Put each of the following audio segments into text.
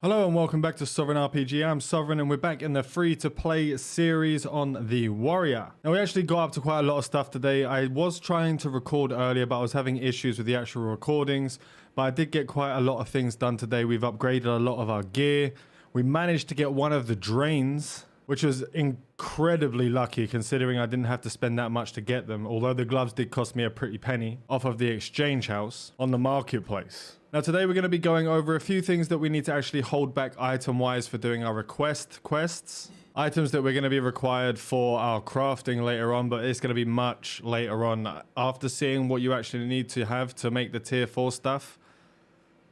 Hello and welcome back to Sovereign RPG. I'm Sovereign and we're back in the free-to-play series on the Warrior. Now we actually got up to quite a lot of stuff today. I was trying to record earlier, but I was having issues with the actual recordings. But I did get quite a lot of things done today. We've upgraded a lot of our gear. We managed to get one of the drains, which was incredibly lucky considering I didn't have to spend that much to get them. Although the gloves did cost me a pretty penny off of the exchange house on the marketplace. Now today we're going to be going over a few things that we need to actually hold back item-wise for doing our quests. Items that we're going to be required for our crafting later on, but it's going to be much later on. After seeing what you actually need to have to make the tier 4 stuff,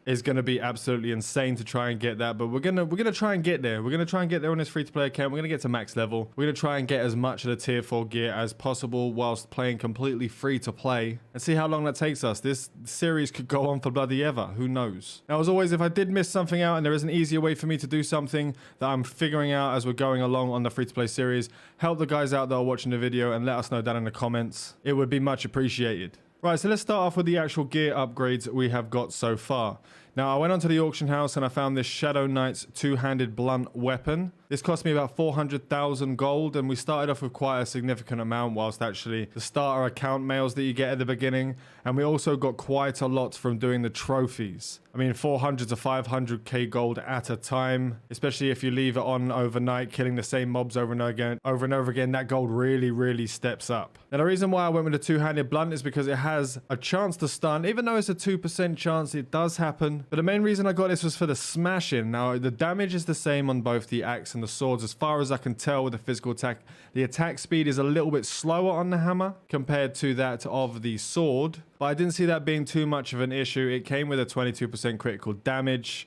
is going to be absolutely insane to try and get that, but we're gonna try and get there. We're gonna try and get there on this free-to-play account. We're gonna get to max level. We're gonna try and get as much of the tier 4 gear as possible whilst playing completely free-to-play and see how long that takes us. This series could go on for bloody ever. Who knows? Now, as always, if I did miss something out and there is an easier way for me to do something that I'm figuring out as we're going along on the free-to-play series, help the guys out that are watching the video and let us know down in the comments. It would be much appreciated. Right, so let's start off with the actual gear upgrades we have got so far. Now, I went onto the auction house and I found this Shadow Knight's two-handed blunt weapon. This cost me about 400,000 gold, and we started off with quite a significant amount whilst actually the starter account mails that you get at the beginning. And we also got quite a lot from doing the trophies. I mean, 400 to 500k gold at a time, especially if you leave it on overnight, killing the same mobs over and over again, that gold really steps up. Now, the reason why I went with the two-handed blunt is because it has a chance to stun, even though it's a 2% chance, it does happen. But the main reason I got this was for the smashing. Now, the damage is the same on both the axe and the swords, as far as I can tell with the physical attack. The attack speed is a little bit slower on the hammer compared to that of the sword, but I didn't see that being too much of an issue. It came with a 22% critical damage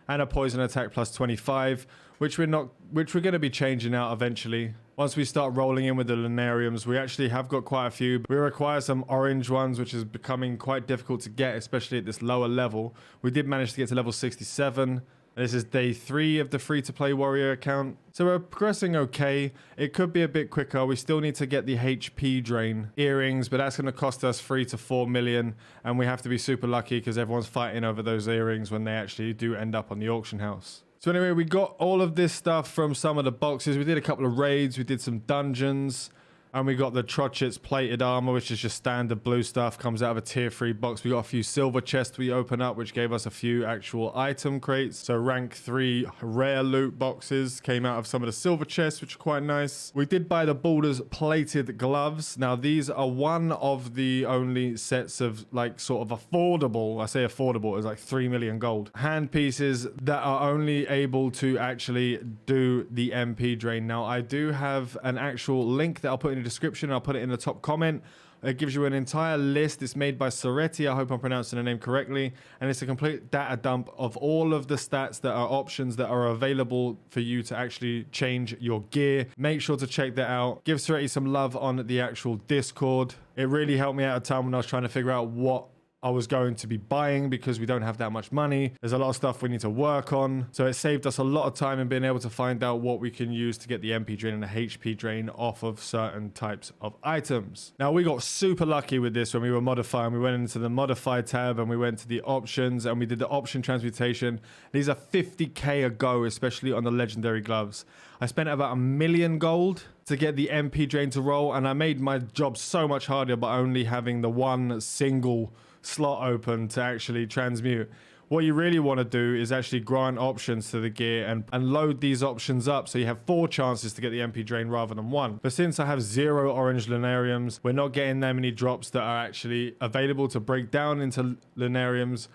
and a poison attack plus 25, which we're going to be changing out eventually. Once we start rolling in with the lunariums, we actually have got quite a few. We require some orange ones, which is becoming quite difficult to get, especially at this lower level. We did manage to get to level 67. This is day 3 of the free-to-play warrior account. So we're progressing okay. It could be a bit quicker. We still need to get the HP drain earrings, but that's going to cost us 3 to 4 million. And we have to be super lucky because everyone's fighting over those earrings when they actually do end up on the auction house. So anyway, we got all of this stuff from some of the boxes. We did a couple of raids. We did some dungeons. And we got the Trotchit's plated armor, which is just standard blue stuff, comes out of a tier 3 box. We got a few silver chests we open up, which gave us a few actual item crates. So rank 3 rare loot boxes came out of some of the silver chests, which are quite nice. We did buy the Baldur's plated gloves. Now, these are one of the only sets of like sort of affordable, I say affordable, it's like 3 million gold, hand pieces that are only able to actually do the MP drain. Now, I do have an actual link that I'll put in description. I'll put it in the top comment. It gives you an entire list. It's made by Soretti. I hope I'm pronouncing the name correctly. And it's a complete data dump of all of the stats that are options that are available for you to actually change your gear. Make sure to check that out. Give Soretti some love on the actual Discord. It really helped me out at a time when I was trying to figure out what I was going to be buying because we don't have that much money. There's a lot of stuff we need to work on. So it saved us a lot of time in being able to find out what we can use to get the MP drain and the HP drain off of certain types of items. Now, we got super lucky with this when we were modifying. We went into the modify tab and we went to the options and we did the option transmutation. These are 50k a go, especially on the legendary gloves. I spent about 1 million gold to get the MP drain to roll, and I made my job so much harder by only having the one single slot open to actually transmute. What you really want to do is actually grant options to the gear and load these options up so you have 4 chances to get the MP drain rather than 1. But since I have 0 orange lunariums, we're not getting that many drops that are actually available to break down into lunariums.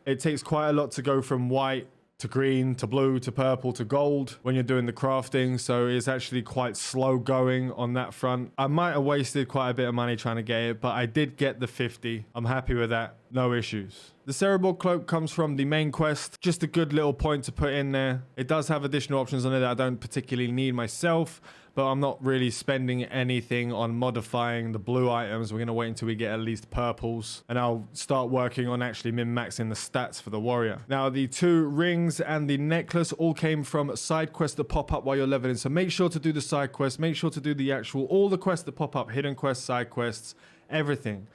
It takes quite a lot to go from white to green, to blue, to purple, to gold when you're doing the crafting. So it's actually quite slow going on that front. I might have wasted quite a bit of money trying to get it, but I did get the 50. I'm happy with that. No issues. The Cerebral Cloak comes from the main quest. Just a good little point to put in there. It does have additional options on it that I don't particularly need myself, but I'm not really spending anything on modifying the blue items. We're going to wait until we get at least purples, and I'll start working on actually min-maxing the stats for the warrior. Now, the 2 rings and the necklace all came from side quests that pop up while you're leveling. So make sure to do the side quests. Make sure to do the actual, all the quests that pop up, hidden quests, side quests, everything.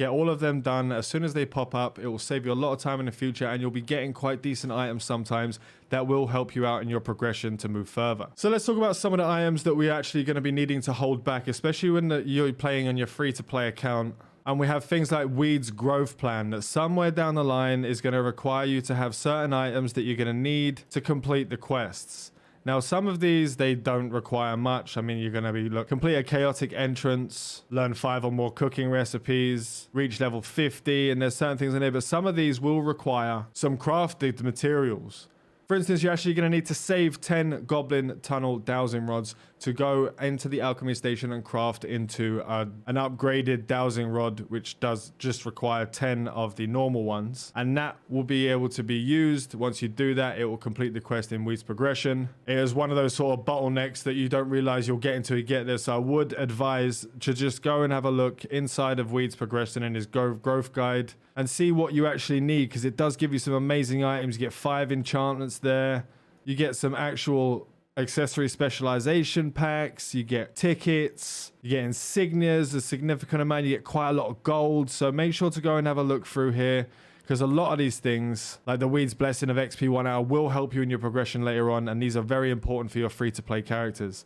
Get all of them done as soon as they pop up. It will save you a lot of time in the future, and you'll be getting quite decent items sometimes that will help you out in your progression to move further. So let's talk about some of the items that we're actually going to be needing to hold back, especially when you're playing on your free-to-play account. And we have things like Weed's growth plan that somewhere down the line is going to require you to have certain items that you're going to need to complete the quests. Now, some of these, they don't require much. I mean, you're going to be, complete a chaotic entrance, learn 5 or more cooking recipes, reach level 50, and there's certain things in there. But some of these will require some crafted materials. For instance, you're actually going to need to save 10 goblin tunnel dowsing rods to go into the alchemy station and craft into an upgraded dowsing rod, which does just require 10 of the normal ones. And that will be able to be used. Once you do that, it will complete the quest in Weed's progression. It is one of those sort of bottlenecks that you don't realize you'll get until you get there. So I would advise to just go and have a look inside of Weed's progression in his growth guide and see what you actually need, because it does give you some amazing items. You get 5 enchantments there. You get some actual accessory specialization packs. You get tickets. You get insignias, a significant amount. You get quite a lot of gold. So make sure to go and have a look through here, because a lot of these things, like the Weed's Blessing of XP 1 hour, will help you in your progression later on. And these are very important for your free-to-play characters.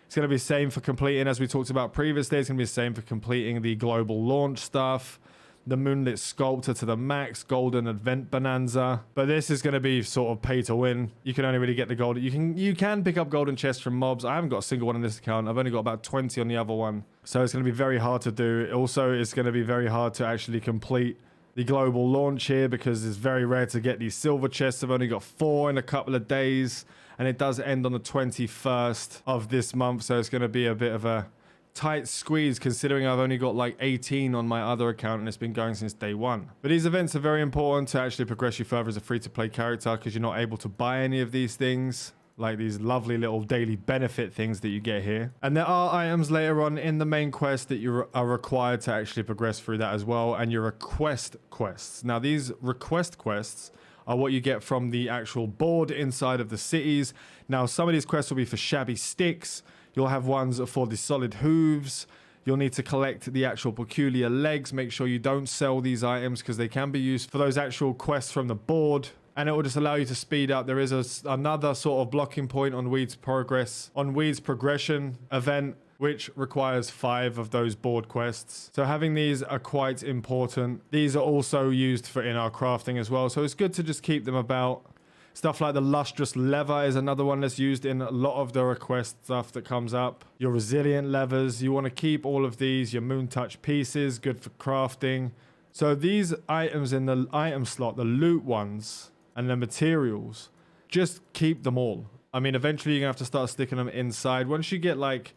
It's going to be the same for completing, as we talked about previously, it's going to be the same for completing the global launch stuff. The Moonlight Sculptor to the max, Golden Advent Bonanza. But this is going to be sort of pay to win. You can only really get the gold. You can pick up golden chests from mobs. I haven't got a single one in this account. I've only got about 20 on the other one. So it's going to be very hard to do. Also, it's going to be very hard to actually complete the global launch here, because it's very rare to get these silver chests. I've only got 4 in a couple of days. And it does end on the 21st of this month. So it's going to be a bit of a tight squeeze, considering I've only got like 18 on my other account and it's been going since day 1. But these events are very important to actually progress you further as a free-to-play character, because you're not able to buy any of these things, like these lovely little daily benefit things that you get here. And there are items later on in the main quest that you are required to actually progress through that as well, and your request quests. Now, these request quests are what you get from the actual board inside of the cities. Now, some of these quests will be for shabby sticks. You'll have ones for the solid hooves. You'll need to collect the actual peculiar legs. Make sure you don't sell these items, because they can be used for those actual quests from the board. And it will just allow you to speed up. There is another sort of blocking point on Weed's progression event, which requires 5 of those board quests. So having these are quite important. These are also used for in our crafting as well. So it's good to just keep them about. Stuff like the lustrous leather is another one that's used in a lot of the request stuff that comes up. Your resilient levers, you want to keep all of these. Your moon touch pieces, good for crafting. So these items in the item slot, the loot ones and the materials, just keep them all. I mean, eventually you're gonna have to start sticking them inside. Once you get like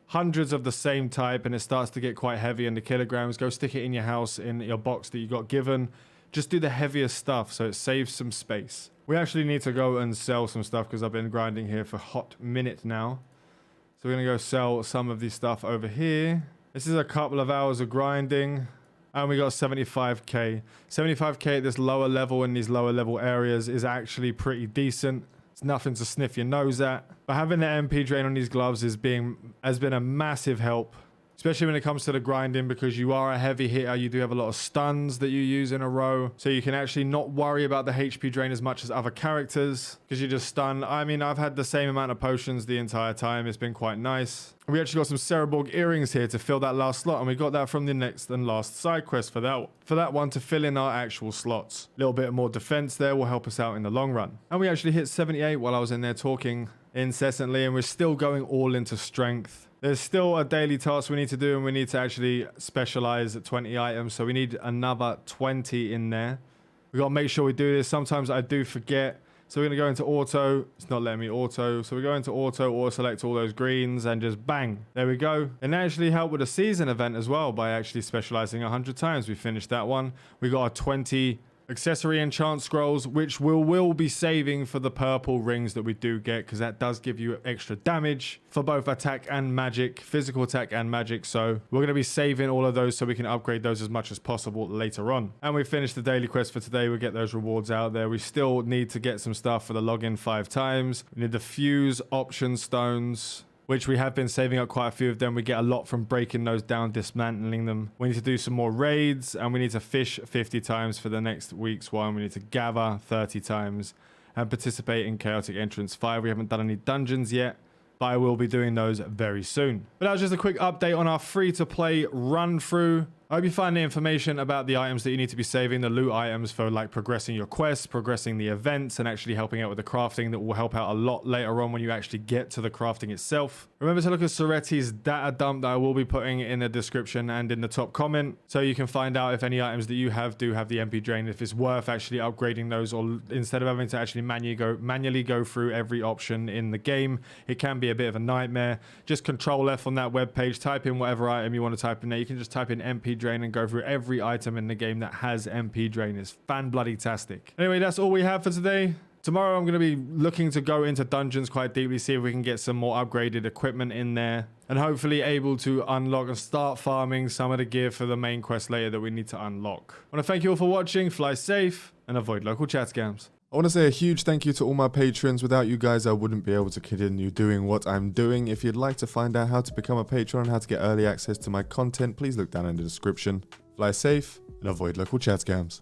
hundreds of the same type and it starts to get quite heavy in the kilograms, go stick it in your house in your box that you got given. Just do the heavier stuff so it saves some space. We actually need to go and sell some stuff, because I've been grinding here for a hot minute now. So we're going to go sell some of this stuff over here. This is a couple of hours of grinding. And we got 75k. 75k at this lower level in these lower level areas is actually pretty decent. It's nothing to sniff your nose at. But having the MP drain on these gloves has been a massive help. Especially when it comes to the grinding, because you are a heavy hitter. You do have a lot of stuns that you use in a row. So you can actually not worry about the HP drain as much as other characters, because you just stun. I mean, I've had the same amount of potions the entire time. It's been quite nice. We actually got some Cereborg earrings here to fill that last slot. And we got that from the next and last side quest for that one to fill in our actual slots. A little bit more defense there will help us out in the long run. And we actually hit 78 while I was in there talking incessantly. And we're still going all into strength. There's still a daily task we need to do, and we need to actually specialize at 20 items. So we need another 20 in there. We got to make sure we do this. Sometimes I do forget. So we're going to go into auto. It's not letting me auto. So we go into auto select all those greens, and just bang. There we go. And actually help with a season event as well by actually specializing 100 times. We finished that one. We got a 20 accessory enchant scrolls, which will be saving for the purple rings that we do get, because that does give you extra damage for both attack and magic, physical attack and magic. So we're going to be saving all of those so we can upgrade those as much as possible later on. And we finished the daily quest for today. We get those rewards out there. We still need to get some stuff for the login 5 times. We need the fuse option stones. which we have been saving up quite a few of them. We get a lot from breaking those down, dismantling them. We need to do some more raids, and we need to fish 50 times for the next week's one. We need to gather 30 times and participate in Chaotic Entrance 5. We haven't done any dungeons yet, but I will be doing those very soon. But that was just a quick update on our free-to-play run-through. I hope you find the information about the items that you need to be saving, the loot items for like progressing your quests, progressing the events, and actually helping out with the crafting. That will help out a lot later on when you actually get to the crafting itself. Remember to look at Soretti's data dump that I will be putting in the description and in the top comment, so you can find out if any items that you have do have the MP drain, if it's worth actually upgrading those, or instead of having to actually manually go through every option in the game. It can be a bit of a nightmare. Just Control F on that web page, type in whatever item you want to type in there. You can just type in MP drain and go through every item in the game that has MP drain. It's fan-bloody-tastic. Anyway, that's all we have for today. Tomorrow I'm going to be looking to go into dungeons quite deeply, see if we can get some more upgraded equipment in there, and hopefully able to unlock and start farming some of the gear for the main quest later that we need to unlock. I want to thank you all for watching, fly safe, and avoid local chat scams. I want to say a huge thank you to all my patrons. Without you guys, I wouldn't be able to continue doing what I'm doing. If you'd like to find out how to become a patron and how to get early access to my content, please look down in the description. Fly safe and avoid local chat scams.